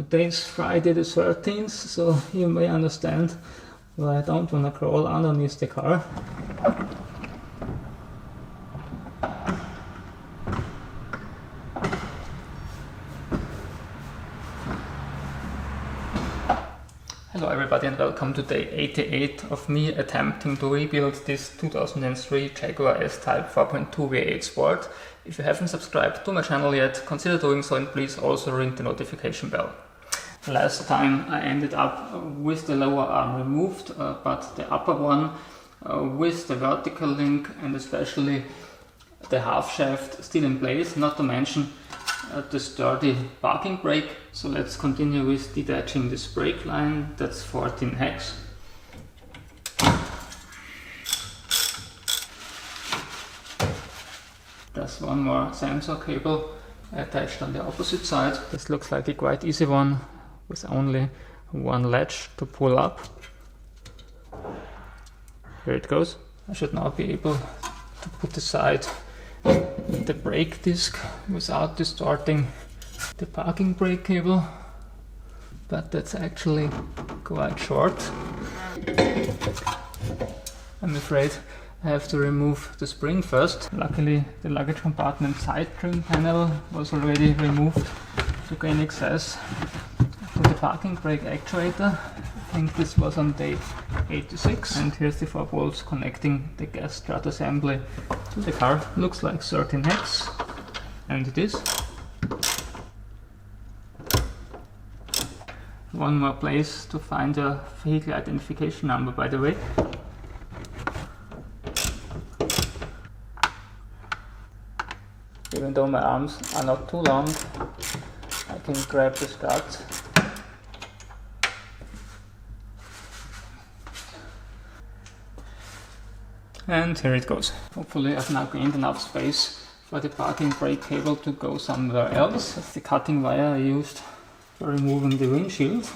Today's Friday the 13th, so you may understand why I don't want to crawl underneath the car. Hello everybody and welcome to day 88 of me attempting to rebuild this 2003 Jaguar S-Type 4.2 V8 Sport. If you haven't subscribed to my channel yet, consider doing so and please also ring the notification bell. Last time I ended up with the lower arm removed, but the upper one with the vertical link and especially the half shaft still in place, not to mention the sturdy parking brake. So let's continue with detaching this brake line. That's 14 hex. There's one more sensor cable attached on the opposite side. This looks like a quite easy one with only one latch to pull up. Here it goes. I should now be able to put aside the brake disc without distorting the parking brake cable, but that's actually quite short. I'm afraid I have to remove the spring first. Luckily the luggage compartment side trim panel was already removed to gain access to the parking brake actuator. I think this was on day 86, and here's the 4 bolts connecting the gas strut assembly to the car. Looks like 13 hex, and it is. One more place to find a vehicle identification number, by the way. Even though my arms are not too long, I can grab the strut. And here it goes. Hopefully I've now gained enough space for the parking brake cable to go somewhere else. That's the cutting wire I used for removing the windshield.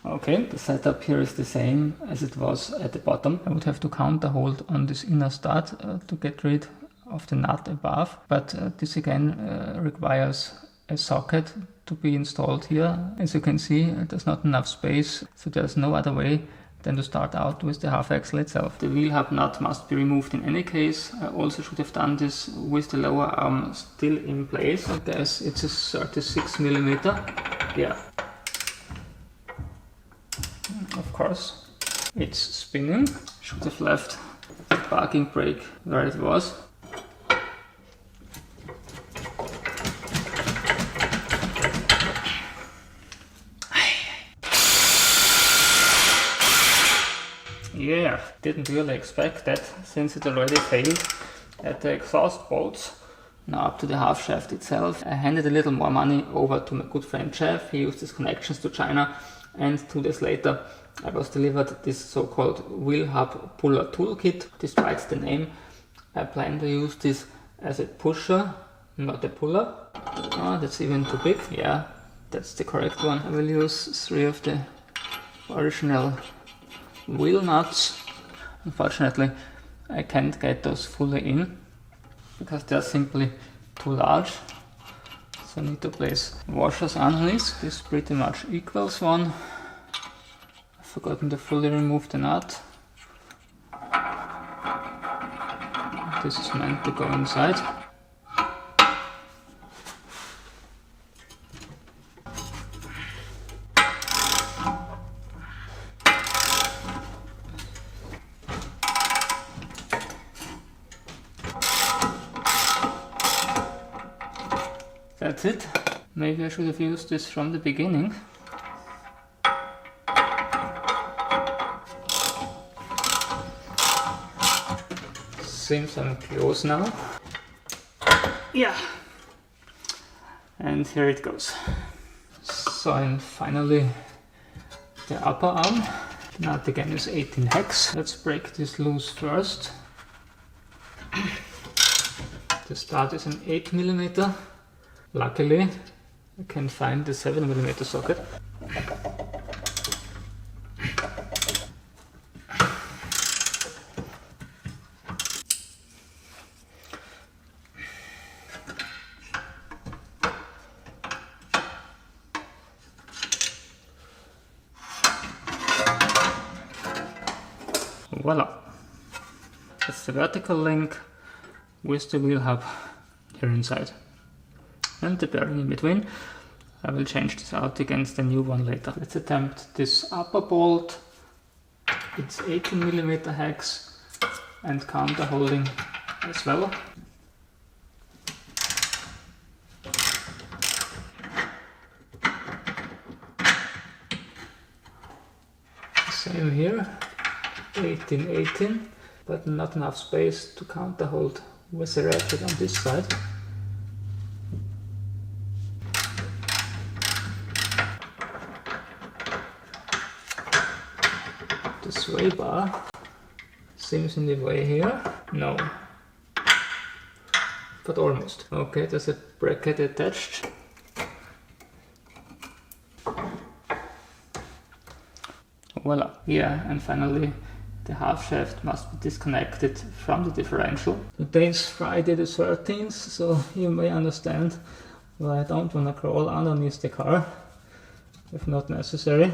Okay, the setup here is the same as it was at the bottom. I would have to counterhold on this inner stud to get rid of the nut above, but this again requires a socket to be installed here. As you can see, there's not enough space, so there's no other way than to start out with the half axle itself. The wheel hub nut must be removed in any case. I also should have done this with the lower arm still in place. I guess it's a 36mm. Yeah. Of course, it's spinning. Should have left the parking brake where it was. Yeah, didn't really expect that since it already failed at the exhaust bolts. Now up to the half shaft itself. I handed a little more money over to my good friend Jeff. He used his connections to China, and 2 days later I was delivered this so-called wheel hub puller toolkit. Despite the name, I plan to use this as a pusher, not a puller. Oh, that's even too big. Yeah, that's the correct one. I will use 3 of the original wheel nuts. Unfortunately, I can't get those fully in because they're simply too large. So I need to place washers underneath. This pretty much equals one. I've forgotten to fully remove the nut. This is meant to go inside. That's it. Maybe I should have used this from the beginning. Seems I'm close now. Yeah. And here it goes. So and finally the upper arm. The nut again is 18 hex. Let's break this loose first. The start is an 8mm. Luckily, I can find the 7mm socket. Voila! That's the vertical link with the wheel hub here inside. And the bearing in between. I will change this out against the new one later. Let's attempt this upper bolt. It's 18mm hex and counter holding as well. Same here, 18-18, but not enough space to counter hold with the ratchet on this side. The sway bar seems in the way here. No, but almost. Okay, there's a bracket attached. Voila. Yeah, and finally the half shaft must be disconnected from the differential. Today is Friday the 13th, so you may understand why I don't want to crawl underneath the car if not necessary.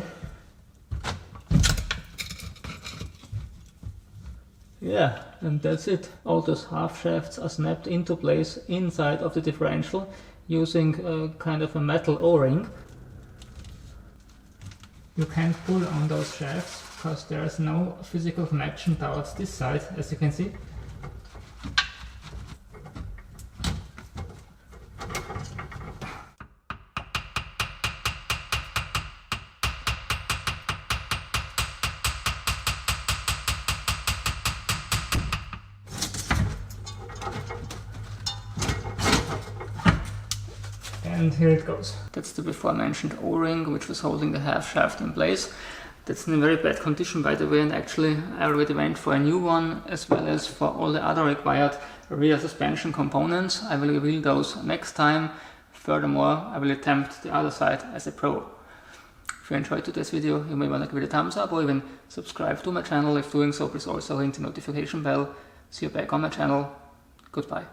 Yeah, and that's it. All those half shafts are snapped into place inside of the differential using a kind of a metal O-ring. You can't pull on those shafts because there is no physical connection towards this side, as you can see. And here it goes. That's the before mentioned O-ring which was holding the half shaft in place. That's in a very bad condition, by the way, and actually I already went for a new one as well as for all the other required rear suspension components. I will reveal those next time. Furthermore, I will attempt the other side as a pro. If you enjoyed today's video, you may want to give it a thumbs up or even subscribe to my channel. If doing so, please also ring the notification bell. See you back on my channel. Goodbye.